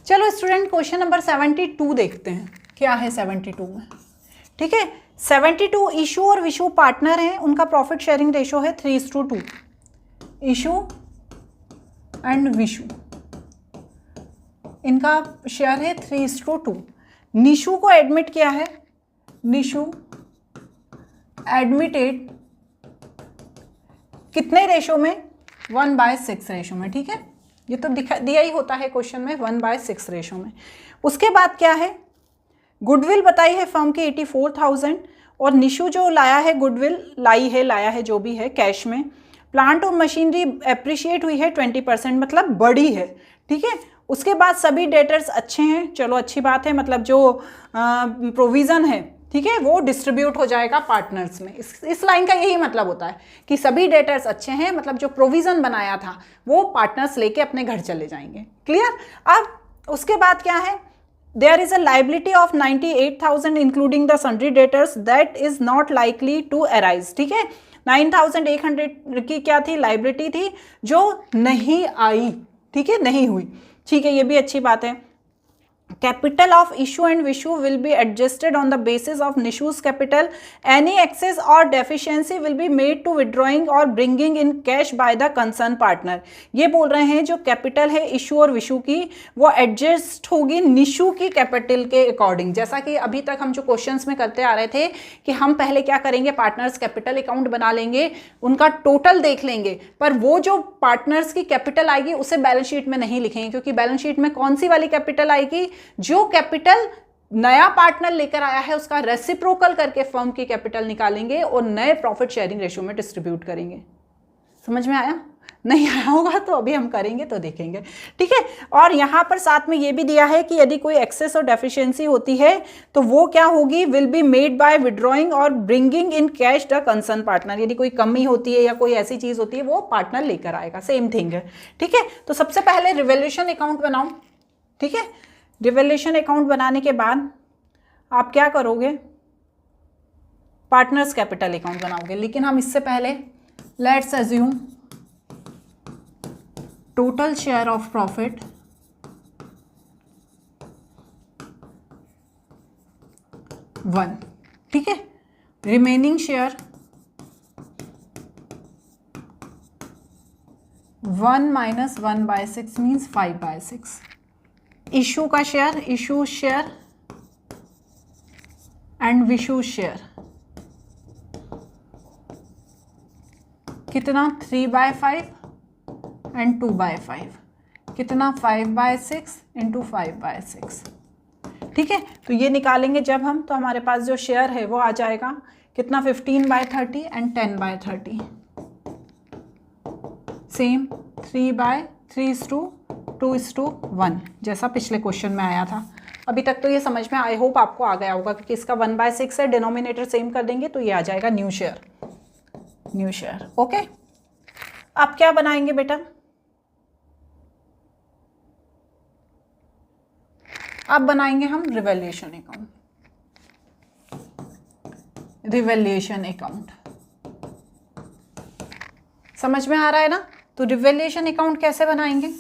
चलो student question number 72 देखते हैं क्या है 72 में। ठीक है, 72 इशू और विशु पार्टनर हैं, उनका प्रॉफिट शेयरिंग रेशो है 3:2। इशू एंड विशु इनका शेयर है 3:2। निशु को एडमिट किया है, निशु एडमिटेड कितने रेशो में, 1/6 रेशो में। ठीक है, ये तो दिया ही होता है क्वेश्चन में, 1/6 रेशो में। उसके बाद क्या है, गुडविल बताई है फर्म की 84,000 और निशु जो लाया है गुडविल लाया है जो भी है कैश में। प्लांट और मशीनरी एप्रिशिएट हुई है 20%, मतलब बड़ी है। ठीक है, उसके बाद सभी डेटर्स अच्छे हैं, चलो अच्छी बात है, मतलब जो प्रोविज़न है, ठीक है, वो डिस्ट्रीब्यूट हो जाएगा पार्टनर्स में। इस लाइन का यही मतलब होता है कि सभी डेटर्स अच्छे हैं, मतलब जो प्रोविज़न बनाया था वो पार्टनर्स लेके अपने घर चले जाएंगे। क्लियर। अब उसके बाद क्या है, there is a liability of 98,000 including the sundry debtors that is not likely to arise. ठीक है, 9,100 की क्या थी, लाइबिलिटी थी जो नहीं आई। ठीक है, नहीं हुई। ठीक है, ये भी अच्छी बात है। Capital of issue and Vishu will be adjusted on the basis of Nishu's capital. Any excess or deficiency will be made to withdrawing or bringing in cash by the concerned partner. ये बोल रहे हैं जो capital है issue और विशु की वो adjust होगी निशु की कैपिटल के अकॉर्डिंग। जैसा कि अभी तक हम जो क्वेश्चंस में करते आ रहे थे कि हम पहले क्या करेंगे, पार्टनर्स कैपिटल अकाउंट बना लेंगे, उनका टोटल देख लेंगे, पर वो जो पार्टनर्स की कैपिटल आएगी उसे बैलेंस शीट में नहीं लिखेंगे, क्योंकि बैलेंस शीट में कौन सी वाली कैपिटल आएगी, जो कैपिटल नया पार्टनर लेकर आया है उसका रेसिप्रोकल करके फर्म की कैपिटल निकालेंगे और नए प्रॉफिट शेयरिंग रेशियो में डिस्ट्रीब्यूट करेंगे। समझ में आया? नहीं आया होगा तो अभी हम करेंगे तो देखेंगे। ठीक है, और यहां पर साथ में ये भी दिया है कि यदि कोई एक्सेस और डेफिशिएंसी होती है तो वो क्या होगी, will be made by withdrawing और bringing in cash the concern partner. यदि कोई कमी होती है या कोई ऐसी चीज होती है वो पार्टनर लेकर आएगा, सेम थिंग है। ठीक है, तो सबसे पहले रिवैल्यूएशन अकाउंट बनाओ। ठीक है, रिवैल्यूएशन अकाउंट बनाने के बाद आप क्या करोगे, पार्टनर्स कैपिटल अकाउंट बनाओगे। लेकिन हम इससे पहले let's assume total share of profit one. ठीक है, रिमेनिंग शेयर 1 - 1/6 मीन्स 5/6। इशू का share, issue share and Vishu share कितना, 3/5 एंड 2/5 कितना, 5/6 इंटू 5/6। ठीक है, तो ये निकालेंगे जब हम, तो हमारे पास जो शेयर है वो आ जाएगा कितना, 15/30 एंड 10/30। सेम 3/3:2:1 जैसा पिछले क्वेश्चन में आया था। अभी तक तो ये समझ में, आई होप आपको आ गया होगा कि इसका 1/6 है, डिनोमिनेटर सेम कर देंगे तो ये आ जाएगा new share, new share. Okay, आप क्या बनाएंगे बेटा, अब बनाएंगे हम रिवैल्यूएशन अकाउंट। रिवैल्यूएशन अकाउंट समझ में आ रहा है ना? तो रिवैल्यूएशन अकाउंट कैसे बनाएंगे,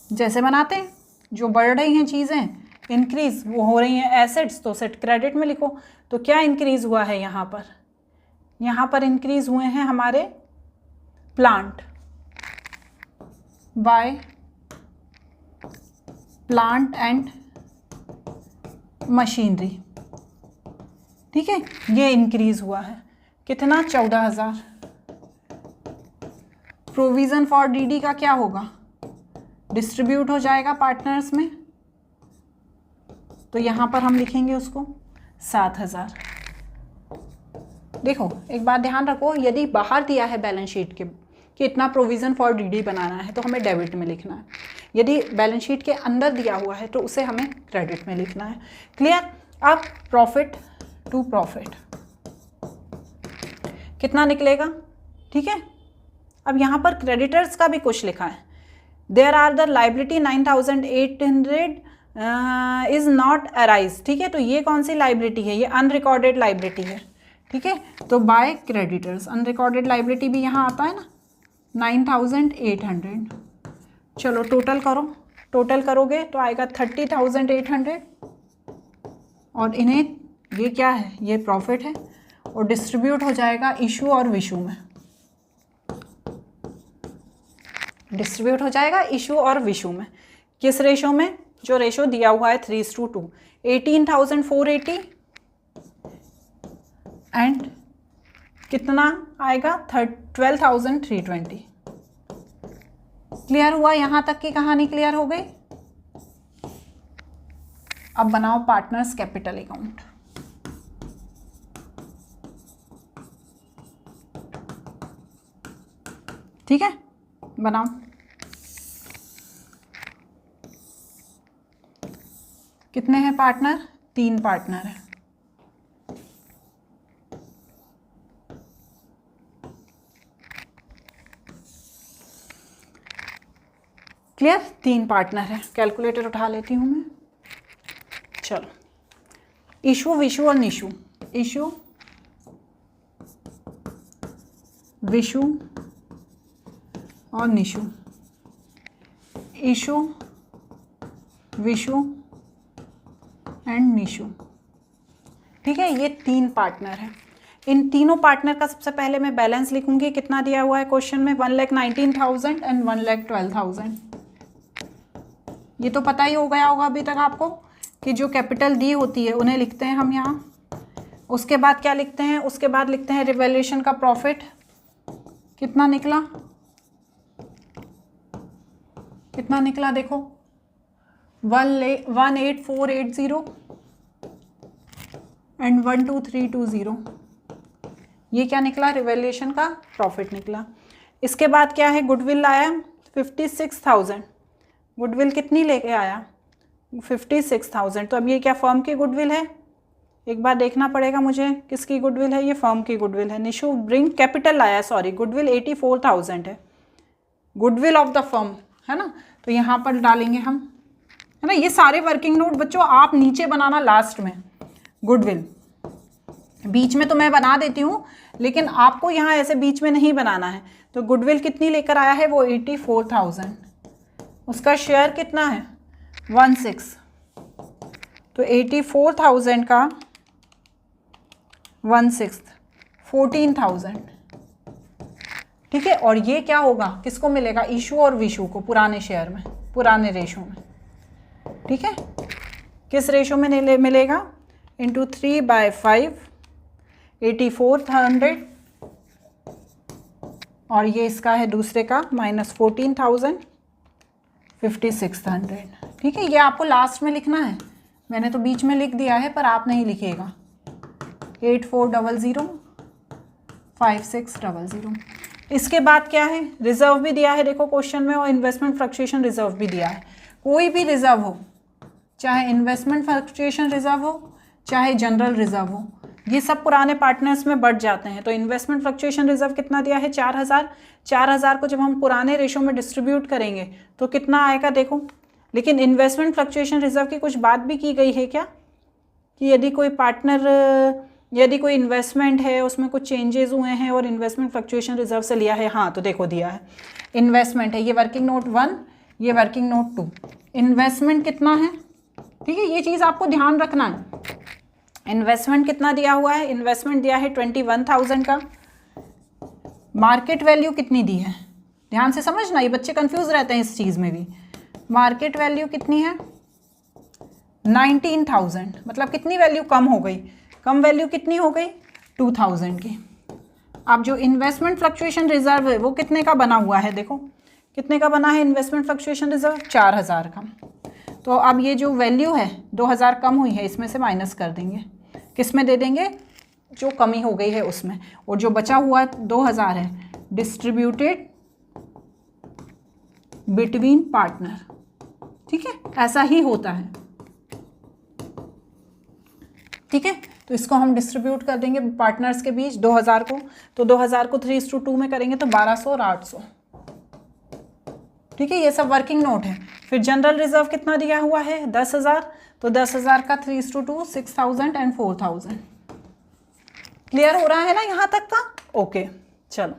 जैसे बनाते हैं, जो बढ़ रही हैं चीज़ें, इंक्रीज वो हो रही हैं एसेट्स, तो सेट क्रेडिट में लिखो। तो क्या इंक्रीज हुआ है यहाँ पर, यहाँ पर इंक्रीज हुए हैं हमारे plant by plant and machinery. ठीक है, ये इंक्रीज हुआ है कितना, 14,000। प्रोविजन फॉर डीडी का क्या होगा, डिस्ट्रीब्यूट हो जाएगा पार्टनर्स में, तो यहां पर हम लिखेंगे उसको 7,000। देखो एक बात ध्यान रखो, यदि बाहर दिया है बैलेंस शीट के कि इतना प्रोविजन फॉर डीडी बनाना है तो हमें डेबिट में लिखना है, यदि बैलेंस शीट के अंदर दिया हुआ है तो उसे हमें क्रेडिट में लिखना है। क्लियर। अब प्रॉफिट टू प्रॉफिट कितना निकलेगा, ठीक है। अब यहाँ पर क्रेडिटर्स का भी कुछ लिखा है, there are the liability 9,800 is not arise. ठीक है, तो ये कौन सी लाइबिलिटी है, ये अनरिकॉर्डेड लाइबिलिटी है। ठीक है, तो बाय क्रेडिटर्स, अनरिकॉर्डेड लाइबिलिटी भी यहाँ आता है ना, 9,800। चलो टोटल करो, टोटल करोगे तो आएगा 30,800 और इन्हें ये क्या है, ये प्रॉफिट है और डिस्ट्रीब्यूट हो जाएगा इशू और विशु में, डिस्ट्रीब्यूट हो जाएगा इशू और विशु में। किस रेशो में? जो रेशो दिया हुआ है 3:2, 18,480 एंड कितना आएगा 12,320। क्लियर हुआ? यहां तक की कहानी क्लियर हो गई। अब बनाओ पार्टनर्स कैपिटल अकाउंट। ठीक है, बनाओ। कितने हैं पार्टनर? 3 पार्टनर है। क्लियर? 3 पार्टनर है। कैलकुलेटर उठा लेती हूँ मैं। चलो, इशू, विशु और निशु। इशू, विशु और निशु। इशू, विशु एंड निशु। ठीक है, ये 3 पार्टनर हैं। इन तीनों पार्टनर का सबसे पहले मैं बैलेंस लिखूंगी। कितना दिया हुआ है क्वेश्चन में? 1,19,000 एंड 1,12,000। ये तो पता ही हो गया होगा अभी तक आपको कि जो कैपिटल दी होती है उन्हें लिखते हैं हम यहाँ। उसके बाद क्या लिखते हैं? उसके बाद लिखते हैं रिवैल्यूएशन का प्रॉफिट। कितना निकला? कितना निकला देखो, 1,84,80 एंड 1,23,20। ये क्या निकला? रिवैल्यूएशन का प्रॉफिट निकला। इसके बाद क्या है? गुडविल आया 56,000। गुडविल कितनी लेके आया? 56,000। तो अब ये क्या फर्म की गुडविल है? एक बार देखना पड़ेगा मुझे किसकी गुडविल है। ये फर्म की गुडविल है। निशु ब्रिंग कैपिटल आया, सॉरी, गुडविल 84,000 है, गुडविल ऑफ द फर्म है ना। तो यहाँ पर डालेंगे हम, है ना। ये सारे वर्किंग नोट बच्चों आप नीचे बनाना लास्ट में। गुडविल बीच में तो मैं बना देती हूँ, लेकिन आपको यहाँ ऐसे बीच में नहीं बनाना है। तो गुडविल कितनी लेकर आया है? वो 84,000। उसका शेयर कितना है? 1/6। तो 84,000 का 1/6 14,000। ठीक है, और ये क्या होगा? किसको मिलेगा? इशू और विशु को, पुराने शेयर में, पुराने रेशो में। ठीक है, किस रेशो में मिलेगा? इंटू 3/5, 84,100 और ये इसका है दूसरे का -14,000, 56,100। ठीक है, ये आपको लास्ट में लिखना है। मैंने तो बीच में लिख दिया है पर आप नहीं लिखिएगा। 8400, 5600। इसके बाद क्या है? रिजर्व भी दिया है देखो क्वेश्चन में, और इन्वेस्टमेंट फ्लक्चुएशन रिजर्व भी दिया है। कोई भी रिजर्व हो, चाहे इन्वेस्टमेंट फ्लक्चुएशन रिजर्व हो, चाहे जनरल रिजर्व हो, ये सब पुराने पार्टनर्स में बढ़ जाते हैं। तो इन्वेस्टमेंट फ्लक्चुएशन रिजर्व कितना दिया है? 4,000। 4,000 को जब हम पुराने रेशो में डिस्ट्रीब्यूट करेंगे तो कितना आएगा देखो। लेकिन इन्वेस्टमेंट फ्लक्चुएशन रिजर्व की कुछ बात भी की गई है क्या, कि यदि कोई पार्टनर, यदि कोई इन्वेस्टमेंट है उसमें कुछ चेंजेस हुए हैं और इन्वेस्टमेंट फ्लक्चुएशन रिजर्व से लिया है? हाँ, तो देखो दिया है। इन्वेस्टमेंट है, ये वर्किंग नोट 1, ये वर्किंग नोट 2। इन्वेस्टमेंट कितना है? ठीक है, ये चीज़ आपको ध्यान रखना है। इन्वेस्टमेंट कितना दिया हुआ है? इन्वेस्टमेंट दिया है 21,000 का। मार्केट वैल्यू कितनी दी है? ध्यान से समझना, ये बच्चे कंफ्यूज रहते हैं इस चीज़ में भी। मार्केट वैल्यू कितनी है? 19,000। मतलब कितनी वैल्यू कम हो गई? कम वैल्यू कितनी हो गई? 2,000 की। अब जो इन्वेस्टमेंट फ्लक्चुएशन रिजर्व है वो कितने का बना हुआ है? देखो कितने का बना है इन्वेस्टमेंट फ्लक्चुएशन रिजर्व? 4,000 का। तो अब ये जो वैल्यू है 2,000 कम हुई है, इसमें से माइनस कर देंगे। किस में दे देंगे? जो कमी हो गई है उसमें। और जो बचा हुआ 2,000 है, डिस्ट्रीब्यूटेड बिटवीन पार्टनर। ठीक है, ऐसा ही होता है। ठीक है, तो इसको हम डिस्ट्रीब्यूट कर देंगे पार्टनर्स के बीच 2,000 को। तो 2,000 को 3:2 में करेंगे तो 1,200 और 800। ठीक है, ये सब वर्किंग नोट है। फिर जनरल रिजर्व कितना दिया हुआ है? 10,000। तो 10,000 का 3:2 6,000 एंड 4,000। क्लियर हो रहा है ना यहाँ तक का? ओके, चलो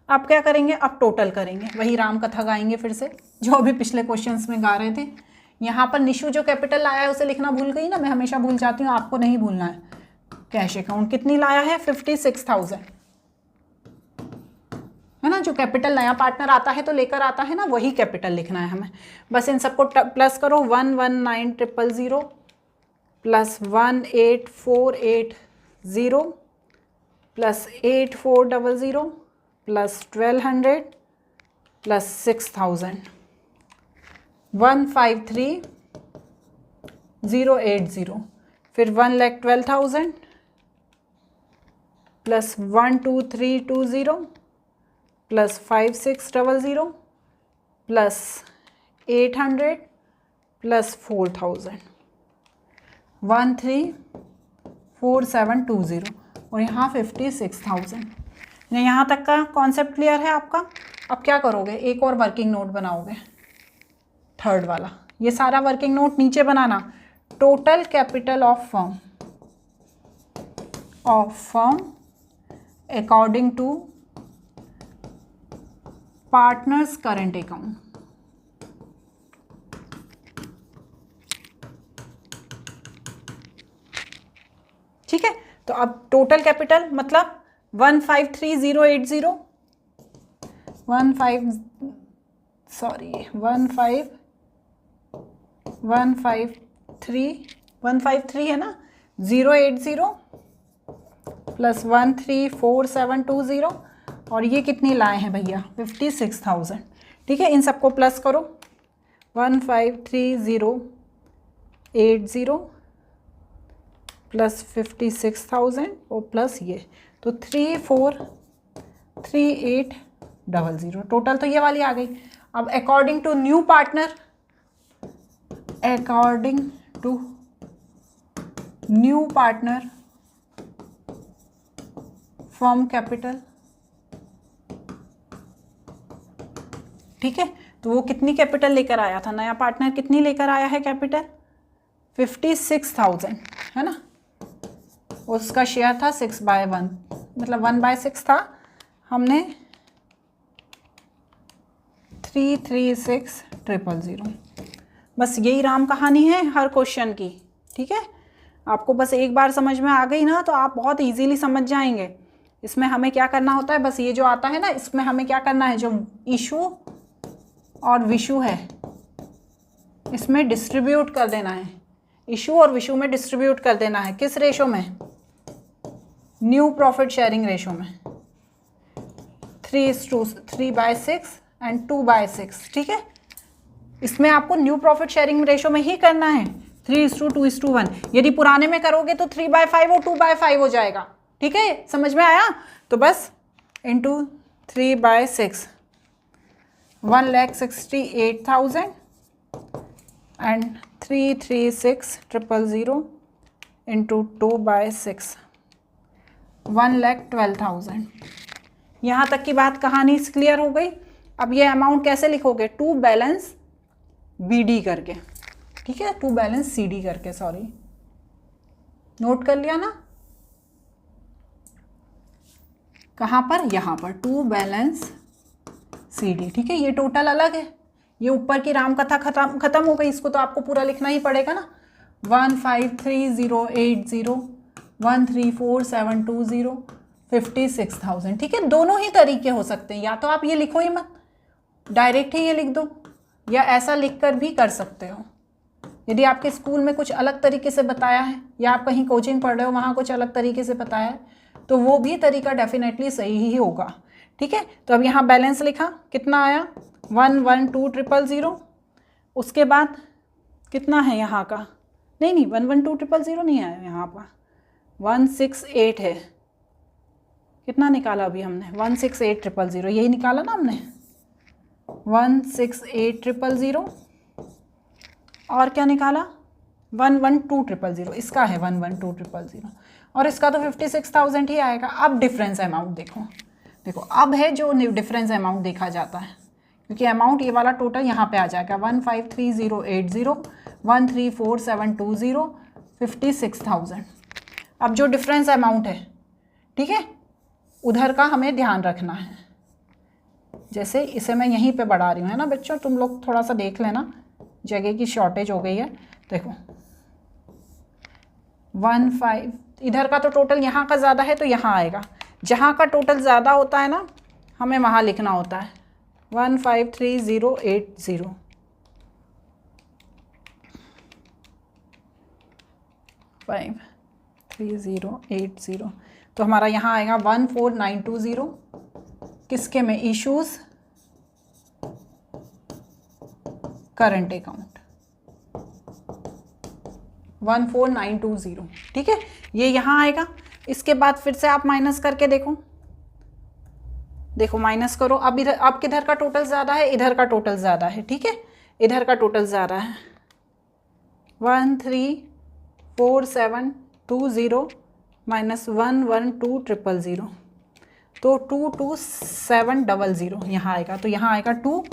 अब क्या करेंगे? अब टोटल करेंगे, वही राम कथा गाएंगे फिर से। जो अभी पिछले क्वेश्चंस में गा रहे थे। यहाँ पर निशु जो कैपिटल लाया है उसे लिखना भूल गई ना, मैं हमेशा भूल जाती हूँ, आपको नहीं भूलना है। कैश अकाउंट कितनी लाया है? 56,000 है ना। जो कैपिटल नया पार्टनर आता है तो लेकर आता है ना, वही कैपिटल लिखना है हमें। बस इन सबको प्लस करो, 119,000 प्लस 18,480 प्लस 8400 प्लस 1200 प्लस 6,000, 153,080, फिर 1,12,000 प्लस 12320 प्लस 5600 प्लस 800 प्लस 4,000, 134720 और यहाँ 56,000। यहाँ तक का कॉन्सेप्ट क्लियर है आपका। अब क्या करोगे? एक और वर्किंग नोट बनाओगे, थर्ड वाला। ये सारा वर्किंग नोट नीचे बनाना। Total capital of firm according to partners current account. ठीक है, तो अब टोटल कैपिटल मतलब 153,3 है ना, 080 प्लस 134720 और ये कितनी लाए हैं भैया? 56,000। ठीक है, इन सबको प्लस करो, 153,080 प्लस 56,000 और प्लस ये, तो 343800। टोटल तो ये वाली आ गई। अब according to new partner, according to new partner firm capital. ठीक है, तो वो कितनी कैपिटल लेकर आया था? नया पार्टनर कितनी लेकर आया है कैपिटल? 56,000 है ना। उसका शेयर था 6/1, मतलब 1/6 था। हमने 336,000। बस यही राम कहानी है हर क्वेश्चन की। ठीक है, आपको बस एक बार समझ में आ गई ना तो आप बहुत इजीली समझ जाएंगे। इसमें हमें क्या करना होता है, बस ये जो आता है ना, इसमें हमें क्या करना है, जो इशू और विशु है इसमें डिस्ट्रीब्यूट कर देना है। इशू और विशु में डिस्ट्रीब्यूट कर देना है। किस रेशो में? न्यू प्रॉफिट शेयरिंग रेशो में, 3:6 एंड 2/6। ठीक है, इसमें आपको न्यू प्रॉफिट शेयरिंग रेशो में ही करना है, 3:2:1। यदि पुराने में करोगे तो 3/5 और 2/5 हो जाएगा। ठीक है, समझ में आया? तो बस इंटू 3/6, 1,68,000 एंड 336,000 इंटू 2/6, 1,12,000। यहाँ तक की बात कहानी क्लियर हो गई। अब ये अमाउंट कैसे लिखोगे? टू बैलेंस BD करके। ठीक है, टू बैलेंस CD करके, सॉरी, नोट कर लिया ना? कहाँ पर? यहाँ पर, टू बैलेंस CD। ठीक है, ये टोटल अलग है, ये ऊपर की राम कथा खत्म हो गई। इसको तो आपको पूरा लिखना ही पड़ेगा ना। 153,080, 134,720, 56,000। ठीक है, दोनों ही तरीके हो सकते हैं। या तो आप ये लिखो ही मत, डायरेक्ट ही ये लिख दो, या ऐसा लिखकर भी कर सकते हो। यदि आपके स्कूल में कुछ अलग तरीके से बताया है या आप कहीं कोचिंग पढ़ रहे हो वहाँ कुछ अलग तरीके से बताया है तो वो भी तरीका डेफिनेटली सही ही होगा। ठीक है, तो अब यहाँ बैलेंस लिखा, कितना आया? 112,000। उसके बाद कितना है यहाँ का? नहीं 112,000 नहीं आया यहाँ पर, 168 है। कितना निकाला अभी हमने? 168,000, यही निकाला ना हमने, 168,000। और क्या निकाला? 112,000। इसका है 112,000 और इसका तो 56,000 ही आएगा। अब डिफरेंस अमाउंट देखो अब है जो डिफरेंस अमाउंट देखा जाता है, क्योंकि अमाउंट ये वाला टोटल यहाँ पे आ जाएगा 153,080, 134,720, 56,000। अब जो डिफरेंस अमाउंट है, ठीक है, उधर का हमें ध्यान रखना है। जैसे इसे मैं यहीं पे बढ़ा रही हूँ, है ना बच्चों, तुम लोग थोड़ा सा देख लेना, जगह की शॉर्टेज हो गई है। देखो 15, इधर का तो टोटल यहाँ का ज़्यादा है तो यहाँ आएगा, जहाँ का टोटल ज़्यादा होता है ना हमें वहाँ लिखना होता है 153080। 53080 तो हमारा यहाँ आएगा 14920, किसके में, इश्यूज करंट अकाउंट 14920, ठीक है, ये यहाँ आएगा। इसके बाद फिर से आप माइनस करके देखो, देखो माइनस करो, अब इधर अब किधर का टोटल ज़्यादा है, इधर का टोटल ज़्यादा है, ठीक है, इधर का टोटल ज़्यादा है 134720 माइनस 112000 तो 22700 यहाँ आएगा। तो यहाँ आएगा 2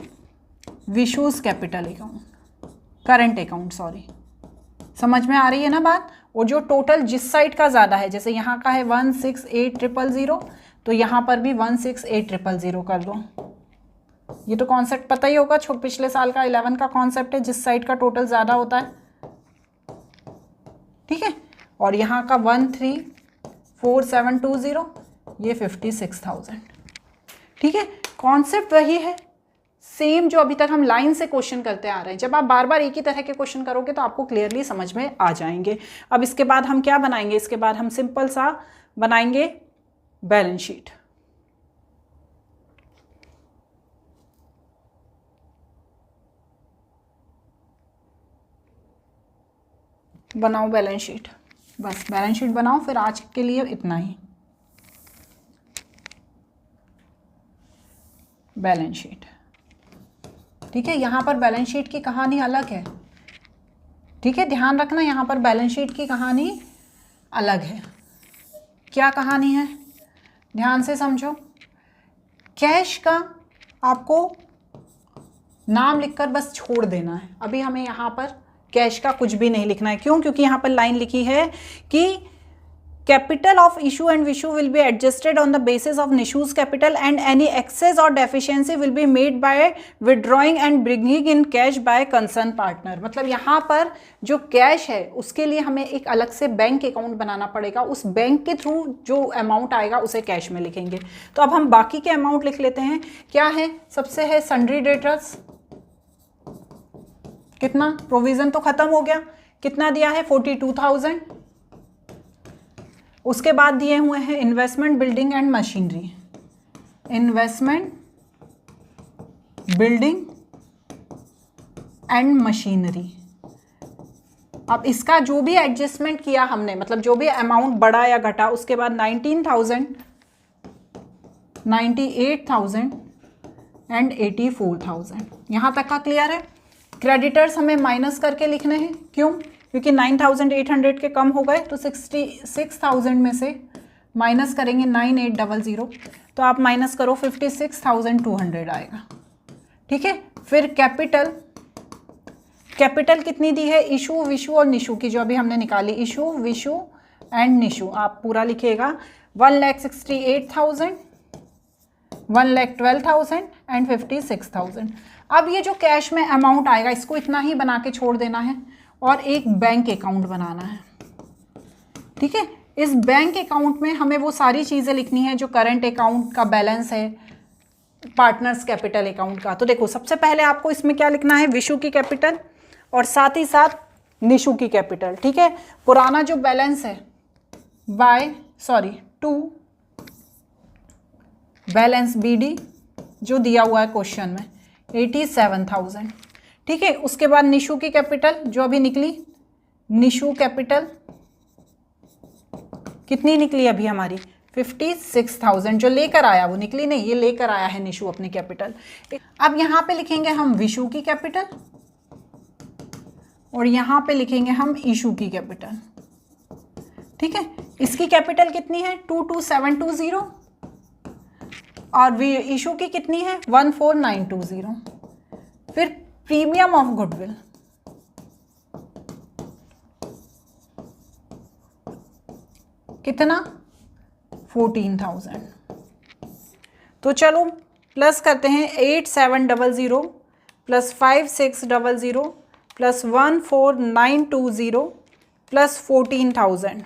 Vishu's capital account, current account, sorry, समझ में आ रही है ना बात। और जो टोटल जिस साइड का ज़्यादा है, जैसे यहाँ का है 168000 तो यहाँ पर भी 168000 कर दो। ये तो कॉन्सेप्ट पता ही होगा, पिछले साल का 11 का कॉन्सेप्ट है, जिस साइड का टोटल ज़्यादा होता है, ठीक है। और यहाँ का 134720 ये 56,000, ठीक है। कॉन्सेप्ट वही है सेम जो अभी तक हम लाइन से क्वेश्चन करते आ रहे हैं। जब आप बार बार एक ही तरह के क्वेश्चन करोगे तो आपको क्लियरली समझ में आ जाएंगे। अब इसके बाद हम क्या बनाएंगे, इसके बाद हम सिंपल सा बनाएंगे बैलेंस शीट। बनाओ बैलेंस शीट, बस बैलेंस शीट बनाओ, फिर आज के लिए इतना ही। बैलेंस शीट, ठीक है। यहाँ पर बैलेंस शीट की कहानी अलग है, ठीक है, ध्यान रखना, यहाँ पर बैलेंस शीट की कहानी अलग है। क्या कहानी है, ध्यान से समझो। कैश का आपको नाम लिखकर बस छोड़ देना है। अभी हमें यहाँ पर कैश का कुछ भी नहीं लिखना है। क्यों? क्योंकि यहाँ पर लाइन लिखी है कि capital of Ishu and Vishu will be adjusted on the basis of Nishu's capital and any excess और deficiency will be made by withdrawing and bringing in cash by concern partner. मतलब यहाँ पर जो कैश है उसके लिए हमें एक अलग से बैंक अकाउंट बनाना पड़ेगा, उस बैंक के थ्रू जो अमाउंट आएगा उसे कैश में लिखेंगे। तो अब हम बाकी के अमाउंट लिख लेते हैं। क्या है, सबसे है सन्ड्री डेटर्स, कितना, प्रोविजन तो खत्म हो गया, कितना दिया है 42,000। उसके बाद दिए हुए हैं investment building and machinery, investment building and machinery. अब इसका जो भी एडजस्टमेंट किया हमने, मतलब जो भी अमाउंट बढ़ा या घटा, उसके बाद 19,000, 98,000 एंड 84,000। यहाँ तक का क्लियर है। क्रेडिटर्स हमें माइनस करके लिखने हैं। क्यों? क्योंकि 9,800 के कम हो गए, तो 66,000 में से माइनस करेंगे 9,800, तो आप माइनस करो 56,200 आएगा, ठीक है। फिर कैपिटल, कैपिटल कितनी दी है, इशू, विशू और निशू की, जो अभी हमने निकाली, इशू, विशू एंड निशू, आप पूरा लिखिएगा 1,68,000, 1,12,000 एंड 56,000। अब ये जो कैश में अमाउंट आएगा इसको इतना ही बना के छोड़ देना है और एक बैंक अकाउंट बनाना है, ठीक है। इस बैंक अकाउंट में हमें वो सारी चीज़ें लिखनी है जो करंट अकाउंट का बैलेंस है, पार्टनर्स कैपिटल अकाउंट का। तो देखो सबसे पहले आपको इसमें क्या लिखना है, विशु की कैपिटल और साथ ही साथ निशु की कैपिटल, ठीक है। पुराना जो बैलेंस है टू बैलेंस BD जो दिया हुआ है क्वेश्चन में 87,000, ठीक है। उसके बाद निशु की कैपिटल जो अभी निकली, निशु कैपिटल कितनी निकली अभी हमारी 56,000, जो लेकर आया वो निकली नहीं, ये लेकर आया है निशु अपनी कैपिटल। अब यहाँ पे लिखेंगे हम विशु की कैपिटल और यहाँ पे लिखेंगे हम इशू की कैपिटल, ठीक है। इसकी कैपिटल कितनी है 22,720 और इशू की कितनी है 14,920। फिर प्रीमियम ऑफ गुडविल, कितना 14,000। तो चलो प्लस करते हैं 8700 प्लस 5600 प्लस 14920 प्लस 14000,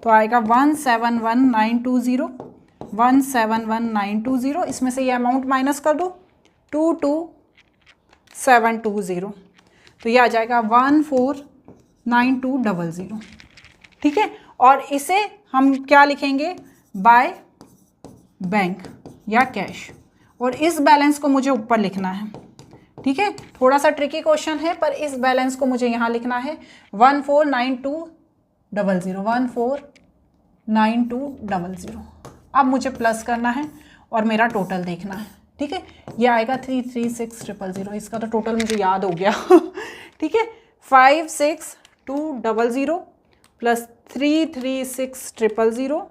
तो आएगा 171920, 171920। इसमें से ये अमाउंट माइनस कर दो, 22720, तो ये आ जाएगा 149200। ठीक है, और इसे हम क्या लिखेंगे, बाय बैंक या कैश, और इस बैलेंस को मुझे ऊपर लिखना है। ठीक है, थोड़ा सा ट्रिकी क्वेश्चन है, पर इस बैलेंस को मुझे यहाँ लिखना है 149200, 149200। अब मुझे प्लस करना है और मेरा टोटल देखना है। ठीक है, ये आएगा 336000, इसका तो टोटल मुझे याद हो गया। ठीक है, 56200 प्लस 336000,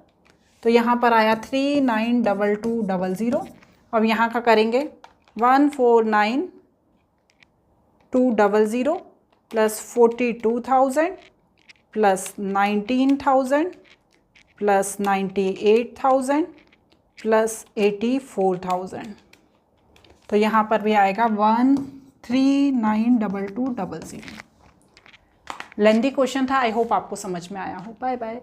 तो यहाँ पर आया 392200। अब यहाँ का करेंगे 149200 प्लस 42000 प्लस 19000 प्लस 98000 प्लस 84000, तो यहाँ पर भी आएगा 139200। लेंदी क्वेश्चन था, आई होप आपको समझ में आया हो। Bye bye.